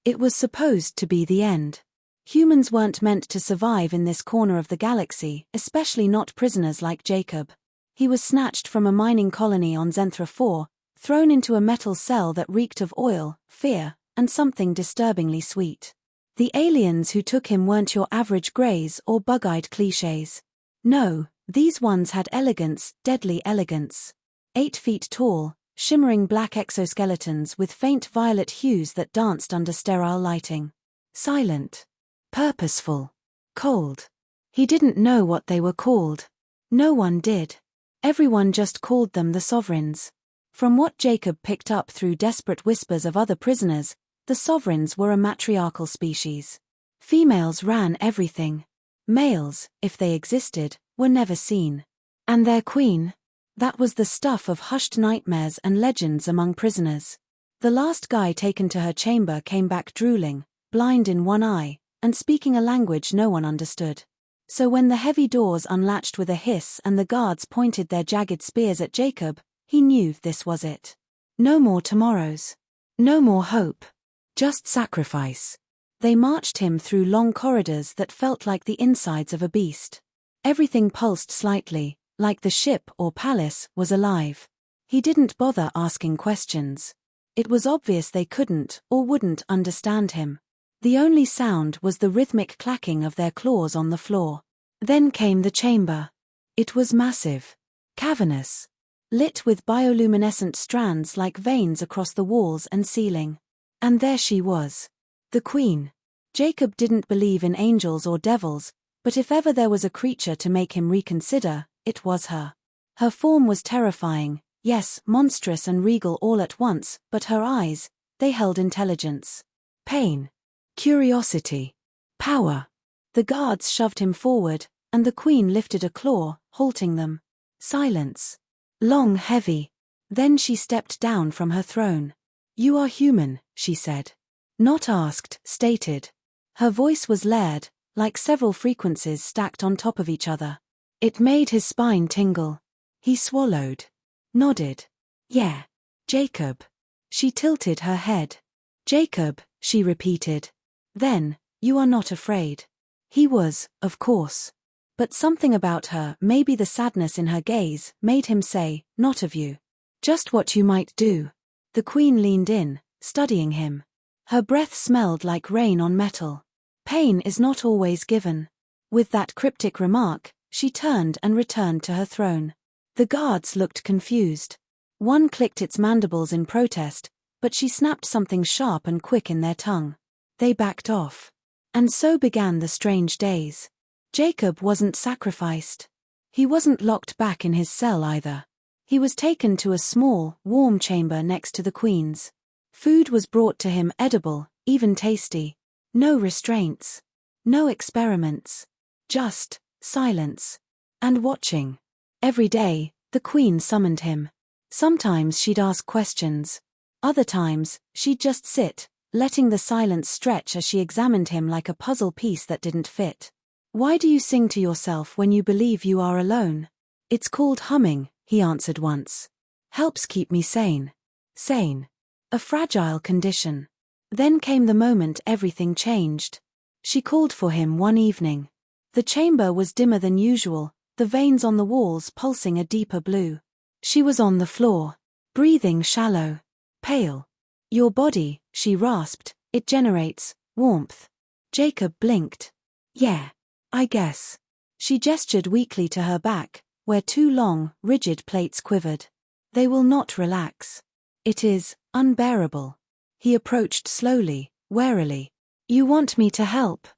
It was supposed to be the end. Humans weren't meant to survive in this corner of the galaxy, especially not prisoners like Jacob. He was snatched from a mining colony on Zenthra 4, thrown into a metal cell that reeked of oil, fear, and something disturbingly sweet. The aliens who took him weren't your average greys or bug-eyed clichés. No, these ones had elegance, deadly elegance. 8 feet tall, shimmering black exoskeletons with faint violet hues that danced under sterile lighting. Silent. Purposeful. Cold. He didn't know what they were called. No one did. Everyone just called them the Sovereigns. From what Jacob picked up through desperate whispers of other prisoners, the Sovereigns were a matriarchal species. Females ran everything. Males, if they existed, were never seen. And their queen? That was the stuff of hushed nightmares and legends among prisoners. The last guy taken to her chamber came back drooling, blind in one eye, and speaking a language no one understood. So when the heavy doors unlatched with a hiss and the guards pointed their jagged spears at Jacob, he knew this was it. No more tomorrows. No more hope. Just sacrifice. They marched him through long corridors that felt like the insides of a beast. Everything pulsed slightly, like the ship or palace was alive. He didn't bother asking questions. It was obvious they couldn't or wouldn't understand him. The only sound was the rhythmic clacking of their claws on the floor. Then came the chamber. It was massive. Cavernous. Lit with bioluminescent strands like veins across the walls and ceiling. And there she was. The Queen. Jacob didn't believe in angels or devils, but if ever there was a creature to make him reconsider, it was her. Her form was terrifying, yes, monstrous and regal all at once, but her eyes, they held intelligence. Pain. Curiosity. Power. The guards shoved him forward, and the Queen lifted a claw, halting them. Silence. Long, heavy. Then she stepped down from her throne. "You are human," she said. Not asked, stated. Her voice was layered, like several frequencies stacked on top of each other. It made his spine tingle. He swallowed. Nodded. "Yeah. Jacob." She tilted her head. "Jacob," she repeated. Then, "You are not afraid." He was, of course. But something about her, maybe the sadness in her gaze, made him say, "Not of you." "Just what you might do." The Queen leaned in, studying him. Her breath smelled like rain on metal. Pain is not always given. With that cryptic remark, she turned and returned to her throne. The guards looked confused. One clicked its mandibles in protest, but she snapped something sharp and quick in their tongue. They backed off. And so began the strange days. Jacob wasn't sacrificed. He wasn't locked back in his cell either. He was taken to a small, warm chamber next to the Queen's. Food was brought to him, edible, even tasty. No restraints. No experiments. Just silence. And watching. Every day, the Queen summoned him. Sometimes she'd ask questions. Other times, she'd just sit, letting the silence stretch as she examined him like a puzzle piece that didn't fit. "Why do you sing to yourself when you believe you are alone?" "It's called humming," he answered once. "Helps keep me sane." Sane. A fragile condition. Then came the moment everything changed. She called for him one evening. The chamber was dimmer than usual, the veins on the walls pulsing a deeper blue. She was on the floor, breathing shallow, pale. "Your body," she rasped, "it generates warmth." Jacob blinked. "Yeah, I guess." She gestured weakly to her back, where 2 long, rigid plates quivered. "They will not relax. It is unbearable." He approached slowly, warily. "You want me to help?"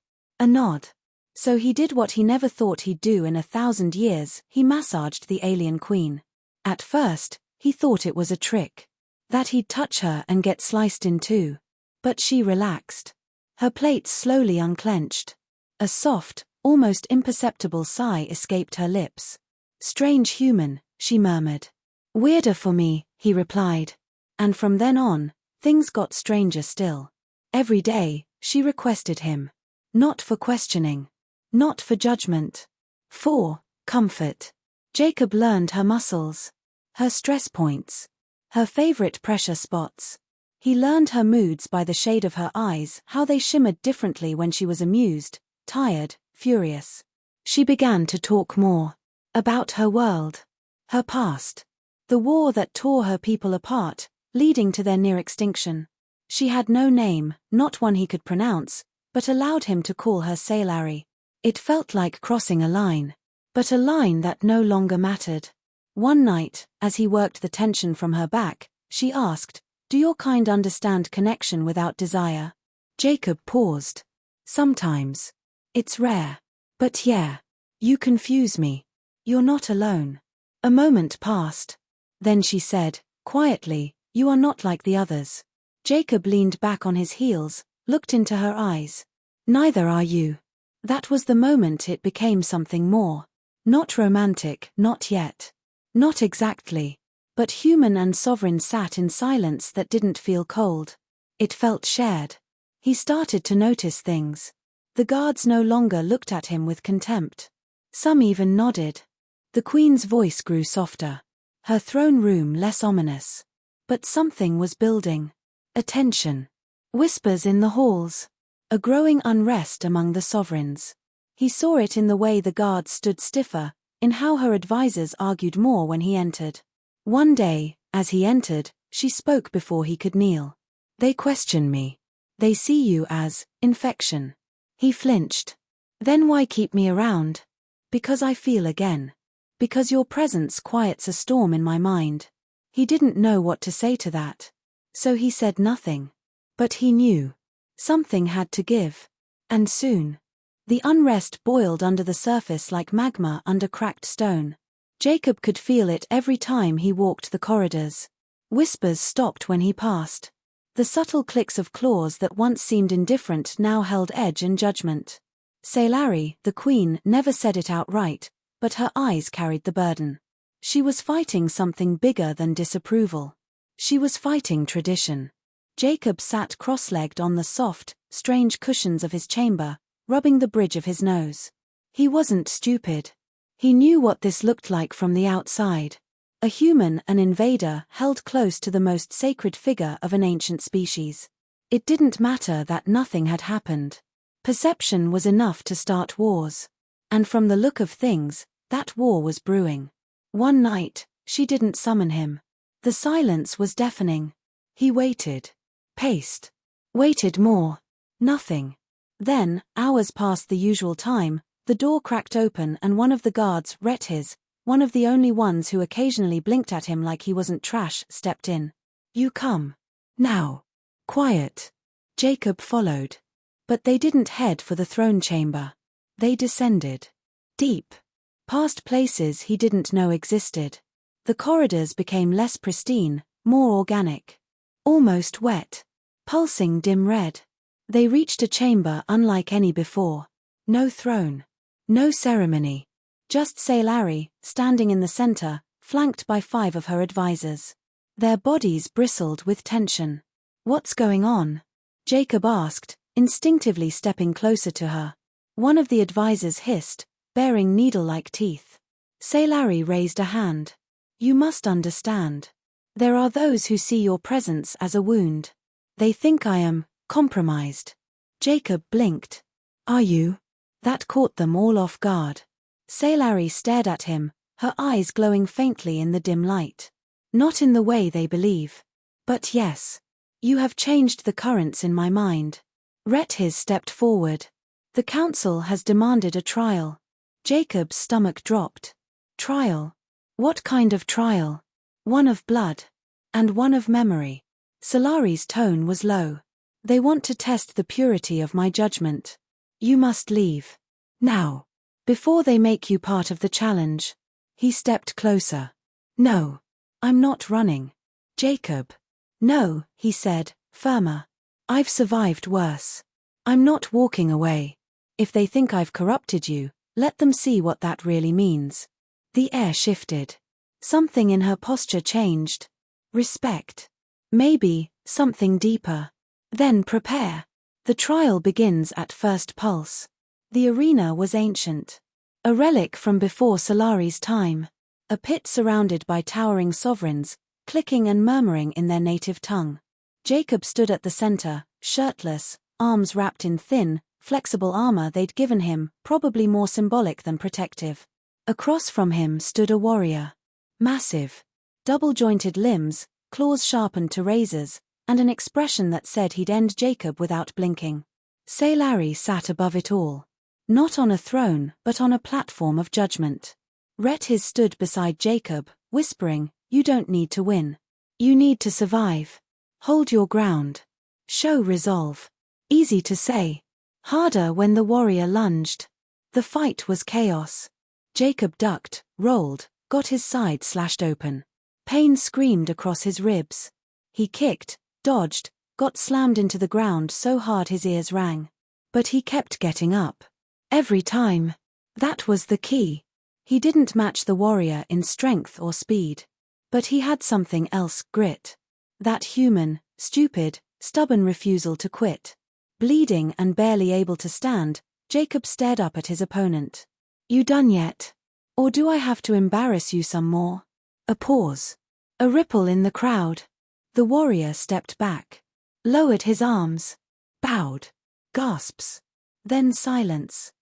A nod. So he did what he never thought he'd do in 1,000 years, he massaged the alien Queen. At first, he thought it was a trick. That he'd touch her and get sliced in two. But she relaxed. Her plates slowly unclenched. A soft, almost imperceptible sigh escaped her lips. "Strange human," she murmured. "Weirder for me," he replied. And from then on, things got stranger still. Every day, she requested him. Not for questioning. Not for judgment. For comfort. Jacob learned her muscles. Her stress points. Her favorite pressure spots. He learned her moods by the shade of her eyes, how they shimmered differently when she was amused, tired, furious. She began to talk more about her world, her past, the war that tore her people apart, leading to their near extinction. She had no name, not one he could pronounce, but allowed him to call her Sailari. It felt like crossing a line, but a line that no longer mattered. One night, as he worked the tension from her back, she asked, "Do your kind understand connection without desire?" Jacob paused. "Sometimes. It's rare. But yeah. You confuse me. You're not alone." A moment passed. Then she said, quietly, "You are not like the others." Jacob leaned back on his heels, looked into her eyes. "Neither are you." That was the moment it became something more. Not romantic, not yet. Not exactly. But human and sovereign sat in silence that didn't feel cold. It felt shared. He started to notice things. The guards no longer looked at him with contempt. Some even nodded. The Queen's voice grew softer. Her throne room less ominous. But something was building. A tension. Whispers in the halls. A growing unrest among the sovereigns. He saw it in the way the guards stood stiffer, in how her advisors argued more when he entered. One day, as he entered, she spoke before he could kneel. "They question me. They see you as infection." He flinched. "Then why keep me around?" "Because I feel again. Because your presence quiets a storm in my mind." He didn't know what to say to that. So he said nothing. But he knew. Something had to give. And soon. The unrest boiled under the surface like magma under cracked stone. Jacob could feel it every time he walked the corridors. Whispers stopped when he passed. The subtle clicks of claws that once seemed indifferent now held edge and judgment. Sailari, the Queen, never said it outright, but her eyes carried the burden. She was fighting something bigger than disapproval. She was fighting tradition. Jacob sat cross-legged on the soft, strange cushions of his chamber, rubbing the bridge of his nose. He wasn't stupid. He knew what this looked like from the outside. A human, an invader, held close to the most sacred figure of an ancient species. It didn't matter that nothing had happened. Perception was enough to start wars. And from the look of things, that war was brewing. One night, she didn't summon him. The silence was deafening. He waited. Paced. Waited more. Nothing. Then, hours past the usual time, the door cracked open and one of the guards, Reshaped, one of the only ones who occasionally blinked at him like he wasn't trash, stepped in. "You come. Now." Quiet. Jacob followed. But they didn't head for the throne chamber. They descended. Deep. Past places he didn't know existed. The corridors became less pristine, more organic. Almost wet. Pulsing dim red. They reached a chamber unlike any before. No throne. No ceremony. Just Sailari, standing in the center, flanked by 5 of her advisors. Their bodies bristled with tension. "What's going on?" Jacob asked, instinctively stepping closer to her. One of the advisors hissed, baring needle-like teeth. Sailari raised a hand. "You must understand. There are those who see your presence as a wound. They think I am compromised." Jacob blinked. "Are you?" That caught them all off guard. Sailari stared at him, her eyes glowing faintly in the dim light. "Not in the way they believe. But yes. You have changed the currents in my mind." Reshaped stepped forward. "The council has demanded a trial." Jacob's stomach dropped. "Trial? What kind of trial?" "One of blood. And one of memory." Sailari's tone was low. "They want to test the purity of my judgment. You must leave. Now. Before they make you part of the challenge." He stepped closer. "No. I'm not running." "Jacob." "No," he said, firmer. "I've survived worse. I'm not walking away. If they think I've corrupted you, let them see what that really means." The air shifted. Something in her posture changed. Respect. Maybe, something deeper. Then prepare. The trial begins at first pulse. The arena was ancient. A relic from before Sailari's time. A pit surrounded by towering sovereigns, clicking and murmuring in their native tongue. Jacob stood at the center, shirtless, arms wrapped in thin, flexible armor they'd given him, probably more symbolic than protective. Across from him stood a warrior. Massive. Double-jointed limbs, claws sharpened to razors, and an expression that said he'd end Jacob without blinking. Larry sat above it all. Not on a throne, but on a platform of judgment. His stood beside Jacob, whispering, "You don't need to win. You need to survive. Hold your ground. Show resolve." Easy to say. Harder when the warrior lunged. The fight was chaos. Jacob ducked, rolled, got his side slashed open. Pain screamed across his ribs. He kicked, dodged, got slammed into the ground so hard his ears rang. But he kept getting up. Every time. That was the key. He didn't match the warrior in strength or speed. But he had something else, grit. That human, stupid, stubborn refusal to quit. Bleeding and barely able to stand, Jacob stared up at his opponent. "You done yet? Or do I have to embarrass you some more?" A pause. A ripple in the crowd. The warrior stepped back. Lowered his arms. Bowed. Gasps. Then silence.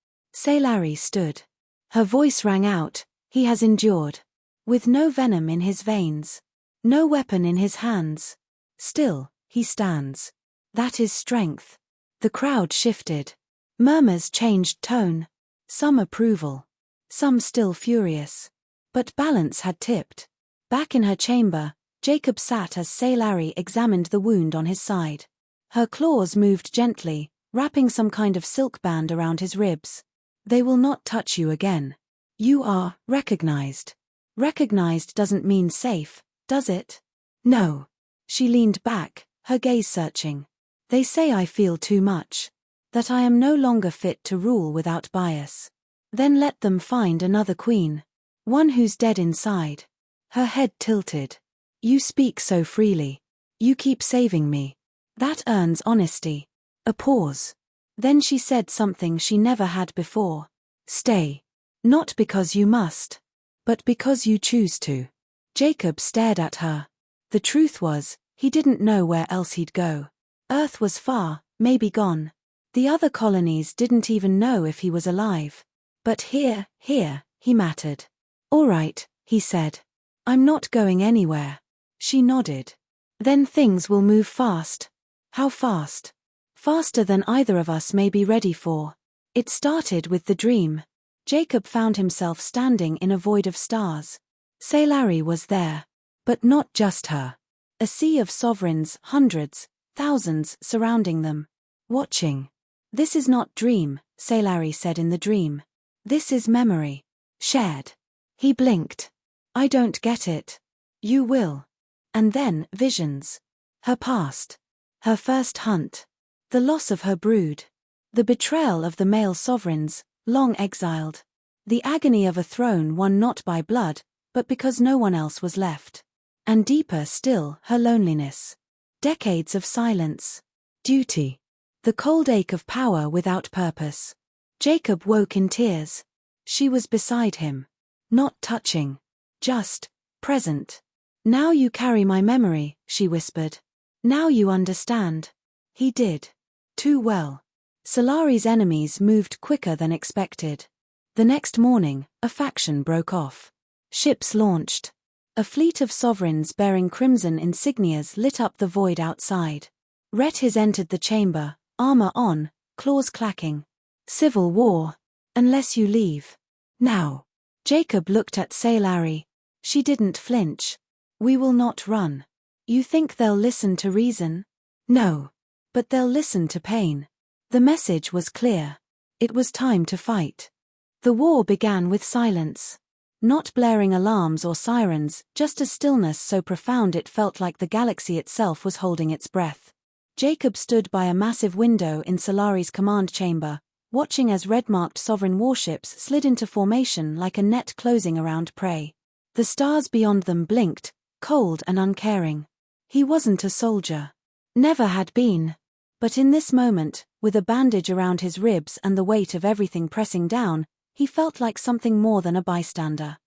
Larry stood. Her voice rang out, "He has endured." With no venom in his veins. No weapon in his hands. Still, he stands. That is strength. The crowd shifted. Murmurs changed tone. Some approval. Some still furious. But balance had tipped. Back in her chamber, Jacob sat as Larry examined the wound on his side. Her claws moved gently, wrapping some kind of silk band around his ribs. "They will not touch you again. You are recognized." Recognized doesn't mean safe, does it? No. She leaned back, her gaze searching. "They say I feel too much. That I am no longer fit to rule without bias. Then let them find another queen. One who's dead inside." Her head tilted. "You speak so freely. You keep saving me. That earns honesty." A pause. Then she said something she never had before. "Stay. Not because you must. But because you choose to." Jacob stared at her. The truth was, he didn't know where else he'd go. Earth was far, maybe gone. The other colonies didn't even know if he was alive. But here, he mattered. "All right," he said. "I'm not going anywhere." She nodded. "Then things will move fast." "How fast?" "Faster than either of us may be ready for." It started with the dream. Jacob found himself standing in a void of stars. Larry was there. But not just her. A sea of sovereigns, hundreds, thousands surrounding them. Watching. "This is not dream," Larry said in the dream. "This is memory. Shared." He blinked. "I don't get it." "You will." And then, visions. Her past. Her first hunt. The loss of her brood. The betrayal of the male sovereigns, long exiled. The agony of a throne won not by blood, but because no one else was left. And deeper still, her loneliness. Decades of silence. Duty. The cold ache of power without purpose. Jacob woke in tears. She was beside him. Not touching. Just present. "Now you carry my memory," she whispered. "Now you understand." He did. Too well. Solari's enemies moved quicker than expected. The next morning, a faction broke off. Ships launched. A fleet of sovereigns bearing crimson insignias lit up the void outside. His entered the chamber, armor on, claws clacking. "Civil war. Unless you leave. Now." Jacob looked at Larry. She didn't flinch. "We will not run. You think they'll listen to reason? No. But they'll listen to pain." The message was clear. It was time to fight. The war began with silence. Not blaring alarms or sirens, just a stillness so profound it felt like the galaxy itself was holding its breath. Jacob stood by a massive window in Solari's command chamber, watching as red-marked sovereign warships slid into formation like a net closing around prey. The stars beyond them blinked, cold and uncaring. He wasn't a soldier. Never had been. But in this moment, with a bandage around his ribs and the weight of everything pressing down, he felt like something more than a bystander.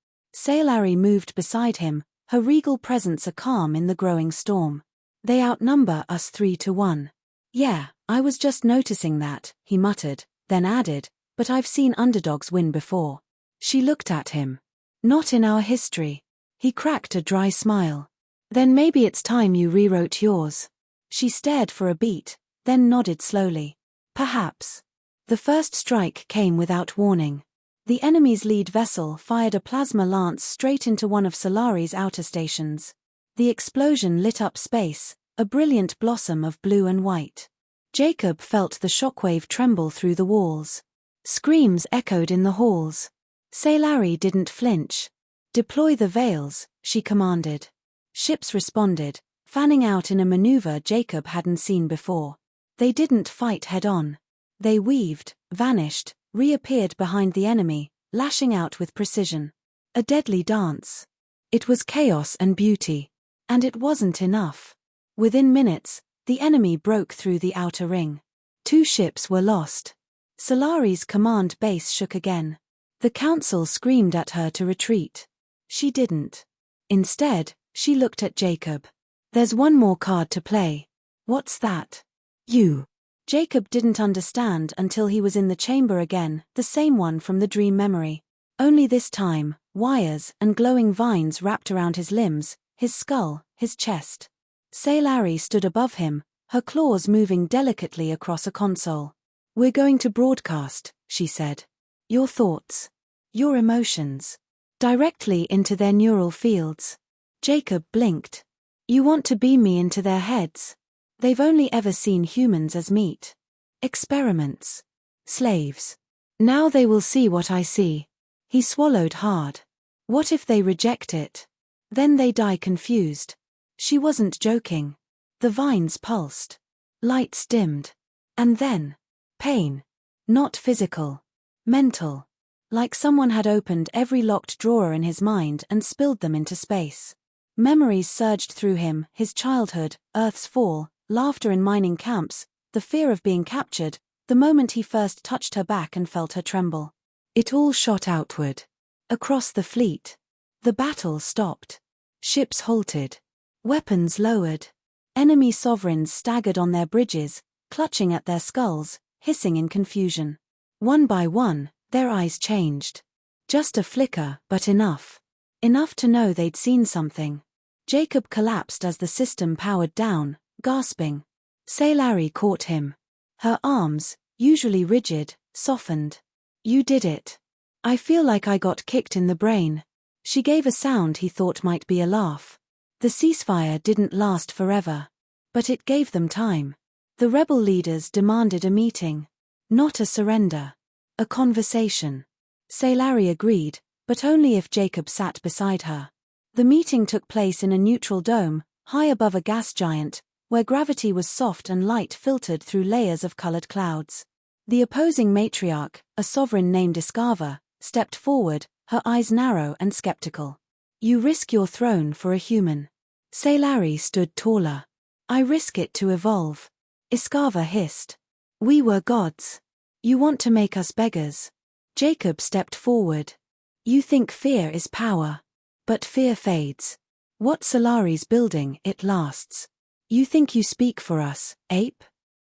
Larry moved beside him, her regal presence a calm in the growing storm. They outnumber us 3-1. Yeah, I was just noticing that, he muttered, then added, but I've seen underdogs win before. She looked at him. Not in our history. He cracked a dry smile. Then maybe it's time you rewrote yours. She stared for a beat, then nodded slowly. Perhaps. The first strike came without warning. The enemy's lead vessel fired a plasma lance straight into one of Solari's outer stations. The explosion lit up space, a brilliant blossom of blue and white. Jacob felt the shockwave tremble through the walls. Screams echoed in the halls. Solari didn't flinch. Deploy the veils, she commanded. Ships responded, fanning out in a maneuver Jacob hadn't seen before. They didn't fight head-on. They weaved, vanished, reappeared behind the enemy, lashing out with precision. A deadly dance. It was chaos and beauty. And it wasn't enough. Within minutes, the enemy broke through the outer ring. 2 ships were lost. Solari's command base shook again. The council screamed at her to retreat. She didn't. Instead, she looked at Jacob. There's one more card to play. What's that? You. Jacob didn't understand until he was in the chamber again, the same one from the dream memory. Only this time, wires and glowing vines wrapped around his limbs, his skull, his chest. Solari stood above him, her claws moving delicately across a console. We're going to broadcast, she said. Your thoughts. Your emotions. Directly into their neural fields. Jacob blinked. You want to beam me into their heads? They've only ever seen humans as meat. Experiments. Slaves. Now they will see what I see. He swallowed hard. What if they reject it? Then they die confused. She wasn't joking. The vines pulsed. Lights dimmed. And then, pain. Not physical. Mental. Like someone had opened every locked drawer in his mind and spilled them into space. Memories surged through him, his childhood, Earth's fall, laughter in mining camps, the fear of being captured, the moment he first touched her back and felt her tremble. It all shot outward. Across the fleet. The battle stopped. Ships halted. Weapons lowered. Enemy sovereigns staggered on their bridges, clutching at their skulls, hissing in confusion. One by one, their eyes changed. Just a flicker, but enough. Enough to know they'd seen something. Jacob collapsed as the system powered down, gasping. Solari caught him. Her arms, usually rigid, softened. You did it. I feel like I got kicked in the brain. She gave a sound he thought might be a laugh. The ceasefire didn't last forever. But it gave them time. The rebel leaders demanded a meeting. Not a surrender. A conversation. Solari agreed, but only if Jacob sat beside her. The meeting took place in a neutral dome, high above a gas giant, where gravity was soft and light filtered through layers of colored clouds. The opposing matriarch, a sovereign named Iskava, stepped forward, her eyes narrow and skeptical. You risk your throne for a human. Solari stood taller. I risk it to evolve. Iskava hissed. We were gods. You want to make us beggars. Jacob stepped forward. You think fear is power. But fear fades. What Solari's building, it lasts. You think you speak for us, ape?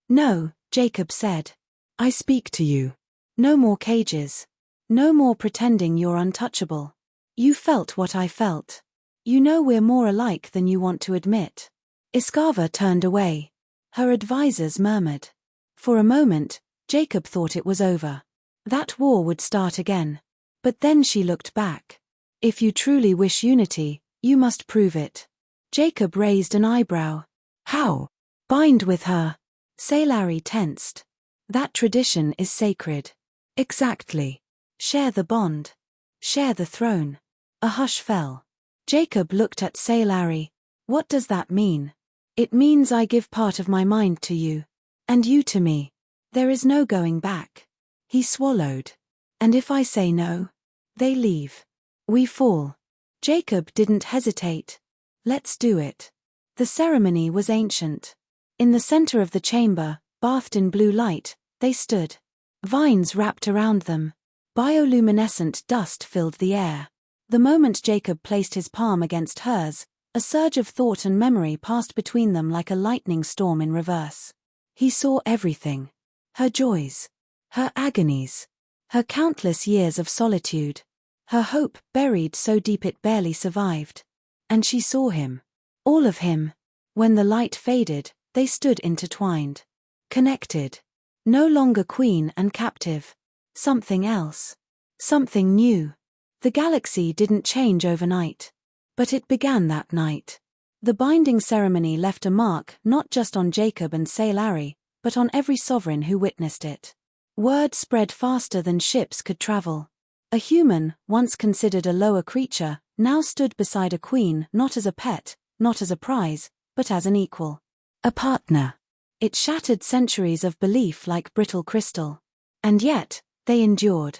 No, Jacob said. I speak to you. No more cages. No more pretending you're untouchable. You felt what I felt. You know we're more alike than you want to admit. Iskava turned away. Her advisors murmured. For a moment, Jacob thought it was over. That war would start again. But then she looked back. If you truly wish unity, you must prove it. Jacob raised an eyebrow. How? Bind with her. Solari tensed. That tradition is sacred. Exactly. Share the bond. Share the throne. A hush fell. Jacob looked at Solari. What does that mean? It means I give part of my mind to you. And you to me. There is no going back. He swallowed. And if I say no? They leave. We fall. Jacob didn't hesitate. Let's do it. The ceremony was ancient. In the center of the chamber, bathed in blue light, they stood. Vines wrapped around them. Bioluminescent dust filled the air. The moment Jacob placed his palm against hers, A surge of thought and memory passed between them like a lightning storm in reverse. He saw everything. Her joys. Her agonies. Her countless years of solitude. Her hope buried so deep it barely survived. And she saw him. All of him. When the light faded, they stood intertwined. Connected. No longer queen and captive. Something else. Something new. The galaxy didn't change overnight. But it began that night. The binding ceremony left a mark not just on Jacob and Sailari, but on every sovereign who witnessed it. Word spread faster than ships could travel. A human, once considered a lower creature, now stood beside a queen not as a pet, not as a prize, but as an equal. A partner. It shattered centuries of belief like brittle crystal. And yet, they endured.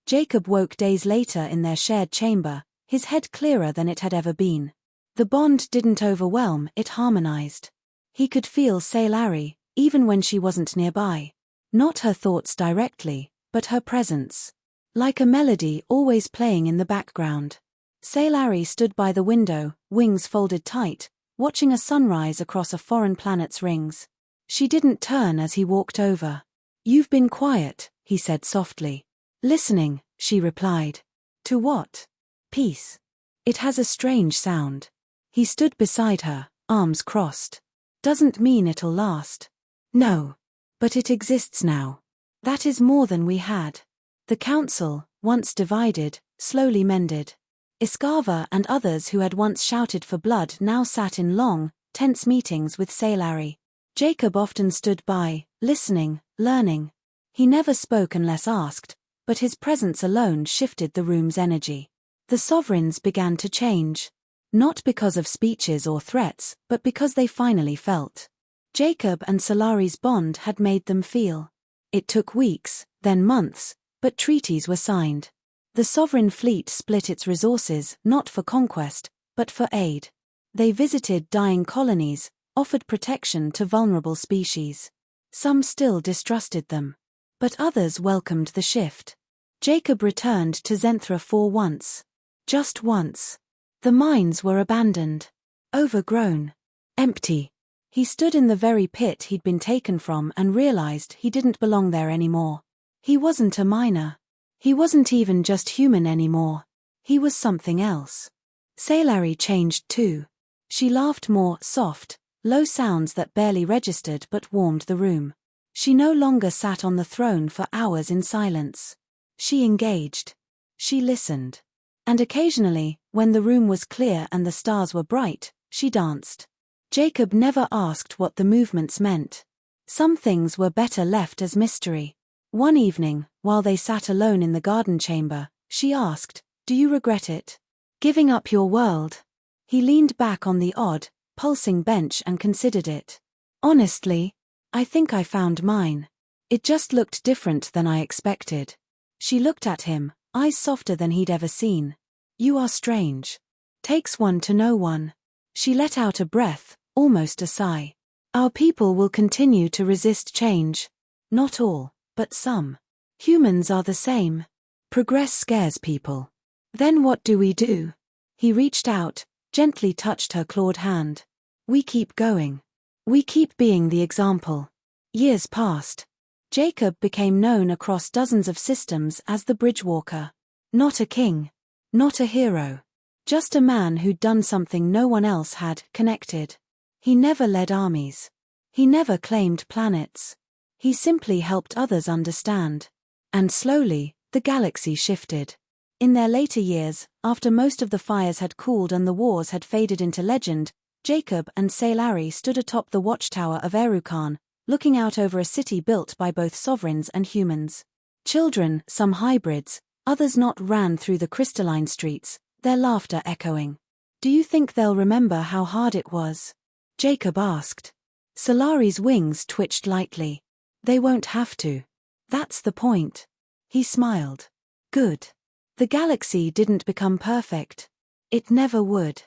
Jacob woke days later in their shared chamber, his head clearer than it had ever been. The bond didn't overwhelm, it harmonized. He could feel Sailari, even when she wasn't nearby. Not her thoughts directly, but her presence. Like a melody always playing in the background. Sailari stood by the window, wings folded tight, watching a sunrise across a foreign planet's rings. She didn't turn as he walked over. "You've been quiet," he said softly. "Listening," she replied. "To what?" "Peace. It has a strange sound." He stood beside her, arms crossed. "Doesn't mean it'll last." "No. But it exists now. That is more than we had." The council, once divided, slowly mended. Iskava and others who had once shouted for blood now sat in long, tense meetings with Sailari. Jacob often stood by, listening, learning. He never spoke unless asked, but his presence alone shifted the room's energy. The sovereigns began to change. Not because of speeches or threats, but because they finally felt. Jacob and Solari's bond had made them feel. It took weeks, then months, but treaties were signed. The sovereign fleet split its resources not for conquest, but for aid. They visited dying colonies, offered protection to vulnerable species. Some still distrusted them. But others welcomed the shift. Jacob returned to Zenthra 4 once. Just once. The mines were abandoned. Overgrown. Empty. He stood in the very pit he'd been taken from and realized he didn't belong there anymore. He wasn't a miner. He wasn't even just human anymore. He was something else. Sailari changed too. She laughed more soft, low sounds that barely registered but warmed the room. She no longer sat on the throne for hours in silence. She engaged. She listened. And occasionally, when the room was clear and the stars were bright, she danced. Jacob never asked what the movements meant. Some things were better left as mystery. One evening, while they sat alone in the garden chamber, she asked, "Do you regret it? Giving up your world?" He leaned back on the odd, pulsing bench and considered it. "Honestly, I think I found mine. It just looked different than I expected." She looked at him, eyes softer than he'd ever seen. "You are strange. Takes one to know one." She let out a breath, almost a sigh. "Our people will continue to resist change. Not all, but some. Humans are the same. Progress scares people. Then what do we do?" He reached out, gently touched her clawed hand. "We keep going. We keep being the example." Years passed. Jacob became known across dozens of systems as the Bridgewalker. Not a king. Not a hero. Just a man who'd done something no one else had, connected. He never led armies. He never claimed planets. He simply helped others understand. And slowly, the galaxy shifted. In their later years, after most of the fires had cooled and the wars had faded into legend, Jacob and Sailari stood atop the watchtower of Erukan, looking out over a city built by both sovereigns and humans. Children, some hybrids, others not, ran through the crystalline streets, their laughter echoing. "Do you think they'll remember how hard it was?" Jacob asked. Solari's wings twitched lightly. "They won't have to. That's the point." He smiled. "Good. The galaxy didn't become perfect. It never would.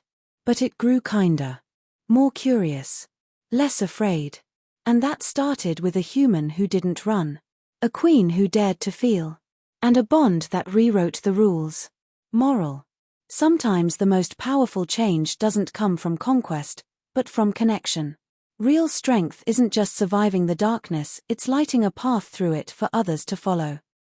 But it grew kinder. More curious. Less afraid. And that started with a human who didn't run. A queen who dared to feel. And a bond that rewrote the rules. Moral. Sometimes the most powerful change doesn't come from conquest, but from connection. Real strength isn't just surviving the darkness, it's lighting a path through it for others to follow.